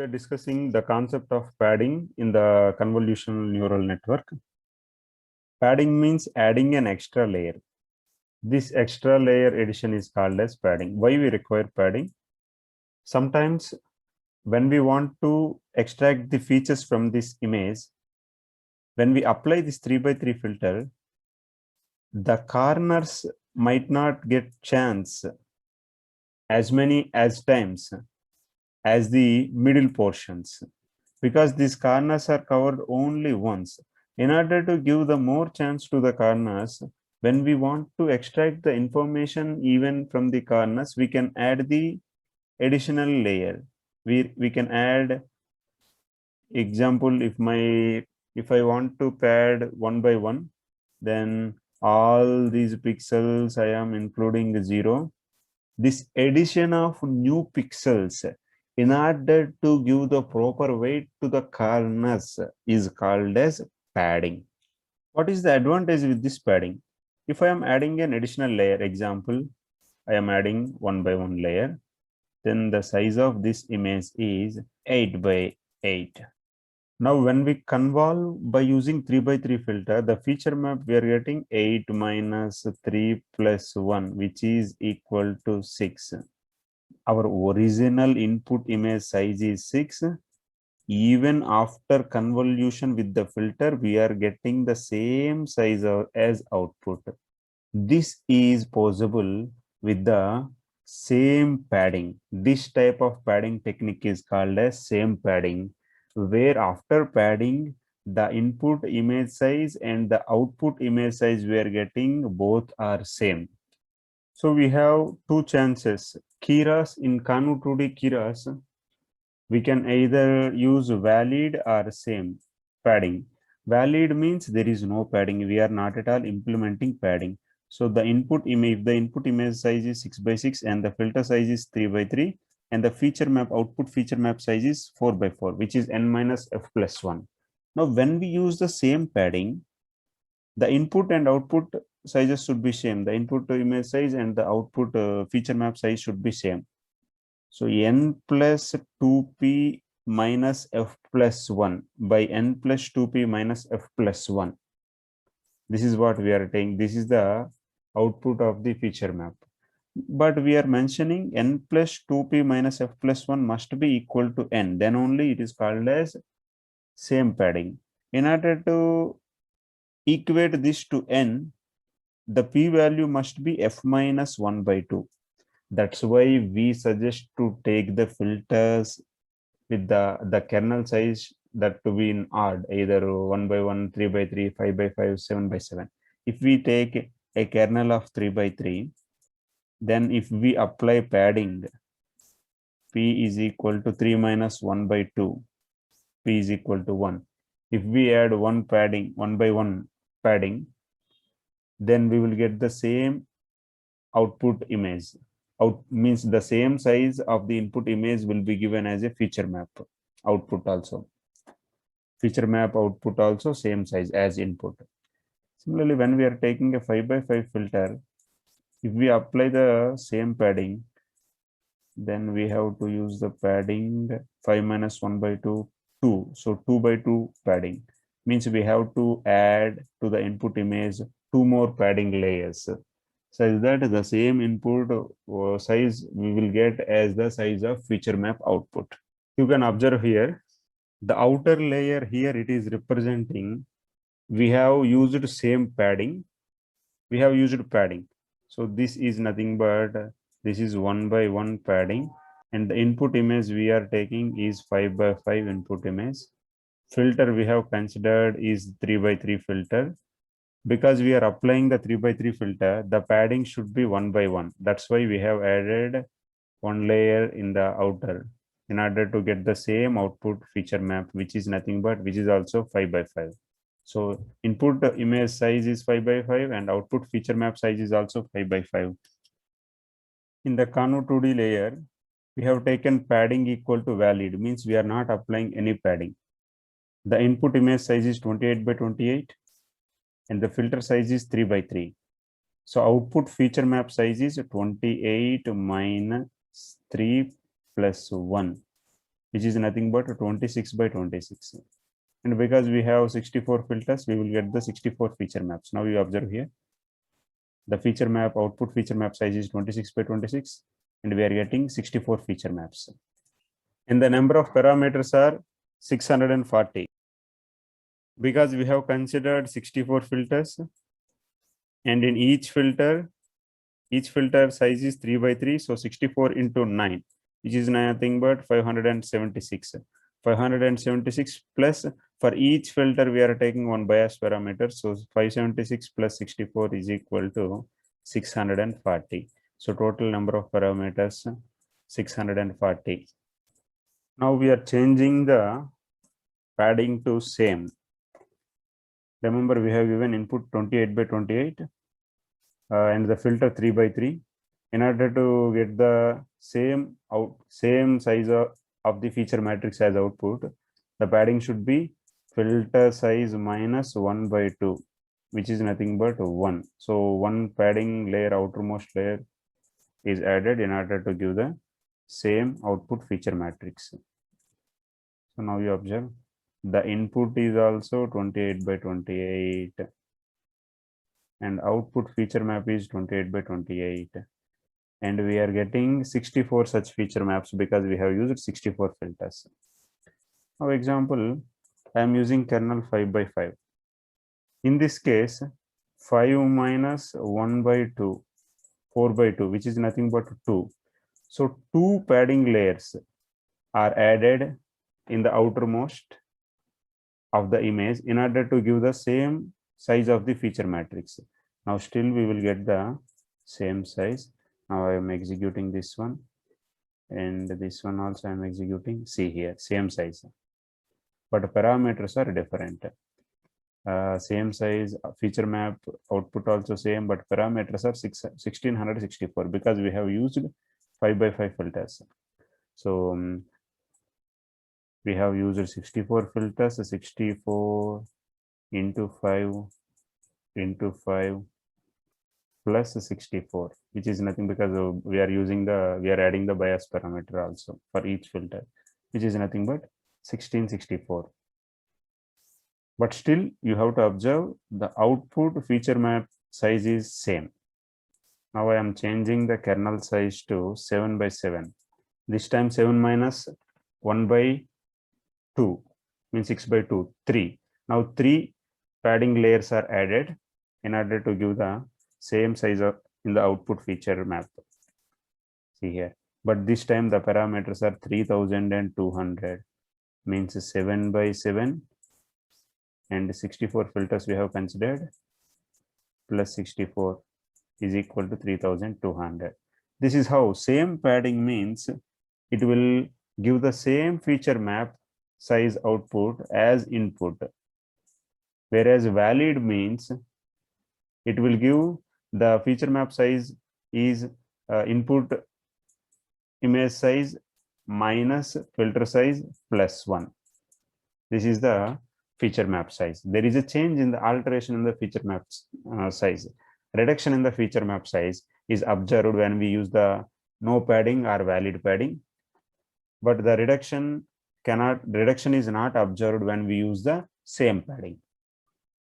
we are discussing the concept of padding in the convolutional neural network. Padding means adding an extra layer. This extra layer addition is called as padding. Why we require padding? Sometimes when we want to extract the features from this image, when we apply this 3x3 filter, the corners might not get chance as many as times as the middle portions, because these corners are covered only once. In order to give the more chance to the corners, when we want to extract the information even from the corners, we can add the additional layer. We can add, example, if I want to pad 1 by 1, then all these pixels I am including 0. This addition of new pixels in order to give the proper weight to the corners is called as padding. What is the advantage with this padding? If I am adding an additional layer, example, I am adding 1 by 1 layer, then the size of this image is 8 by 8. Now, when we convolve by using 3x3 filter, the feature map we are getting 8 minus 3 plus 1, which is equal to 6. Our original input image size is 6. Even after convolution with the filter, we are getting the same size as output. This is possible with the same padding. This type of padding technique is called as same padding, where after padding, the input image size and the output image size we are getting both are same. So we have two chances. Keras in Kanu 2D Keras, we can either use valid or same padding. Valid means there is no padding. We are not at all implementing padding. So the input image, if the input image size is 6 by 6 and the filter size is 3 by 3, and the feature map, output feature map size is 4 by 4, which is n minus f plus 1. Now, when we use the same padding, the input and output sizes should be same. The input image size and the output feature map size should be same. So n plus 2p minus f plus 1 by n plus 2p minus f plus 1. This is what we are taking. This is the output of the feature map. But we are mentioning n plus 2p minus f plus 1 must be equal to n. Then only it is called as same padding. In order to equate this to n, the p value must be f minus 1 by 2. That's why we suggest to take the filters with the kernel size that to be in odd, either 1 by 1, 3 by 3, 5 by 5, 7 by 7. If we take a kernel of 3 by 3, then if we apply padding, p is equal to 3 minus 1 by 2, p is equal to 1. If we add 1 padding, 1 by 1 padding, then we will get the same output image. Out means the same size of the input image will be given as a feature map output also. Feature map output also same size as input. Similarly, when we are taking a 5 by 5 filter, if we apply the same padding, then we have to use the padding 5 minus 1 by 2, 2. So 2 by 2 padding means we have to add to the input image 2 more padding layers, such that the same input size we will get as the size of feature map output. You can observe here, the outer layer here it is representing, we have used same padding. We have used padding. So this is nothing but this is 1 by 1 padding, and the input image we are taking is 5 by 5 input image. Filter we have considered is 3 by 3 filter. Because we are applying the 3 by 3 filter, the padding should be 1 by 1. That's why we have added one layer in the outer in order to get the same output feature map, which is nothing but which is also 5 by 5. So input image size is 5 by 5 and output feature map size is also 5 by 5. In the Kanu 2D layer, we have taken padding equal to valid, means we are not applying any padding. The input image size is 28 by 28 and the filter size is 3 by 3. So output feature map size is 28 minus 3 plus 1. which is nothing but 26 by 26. And because we have 64 filters, we will get the 64 feature maps. Now you observe here, the feature map, output feature map size is 26 by 26, and we are getting 64 feature maps. And the number of parameters are 640. Because we have considered 64 filters, and in each filter size is 3 by 3, so 64 into 9, which is nothing but 576. 576 plus, for each filter we are taking one bias parameter, so 576 plus 64 is equal to 640. So total number of parameters 640. Now we are changing the padding to same. Remember, we have given input 28 by 28 and the filter 3 by 3. In order to get the same size of the feature matrix as output, the padding should be filter size minus 1 by 2, which is nothing but 1. So one padding layer, outermost layer, is added in order to give the same output feature matrix. So now you observe the input is also 28 by 28 and output feature map is 28 by 28. And we are getting 64 such feature maps because we have used 64 filters. Now example, I am using kernel 5 by 5. In this case, 5 minus 1 by 2, 4 by 2, which is nothing but 2. So 2 padding layers are added in the outermost of the image in order to give the same size of the feature matrix. Now still we will get the same size. Now I am executing this one, and this one also I am executing. See here, same size, but parameters are different. Same size, feature map, output also same, but parameters are 1664 because we have used 5 by 5 filters. So we have used 64 filters, 64 into 5 into 5 plus 64, which is nothing because we are adding the bias parameter also for each filter, which is nothing but 1664. But still you have to observe the output feature map size is same. Now I am changing the kernel size to 7 by 7. This time 7 minus 1 by 2 means 6 by 2, 3. Now 3 padding layers are added in order to give the same size in the output feature map. See here, but this time the parameters are 3200, means 7 by 7, and 64 filters we have considered plus 64 is equal to 3200. This is how same padding means it will give the same feature map size output as input, whereas valid means it will give the feature map size is input image size minus filter size plus 1. This is the feature map size. There is a change in the alteration in the feature map size. Reduction in the feature map size is observed when we use the no padding or valid padding, but the reduction is not observed when we use the same padding.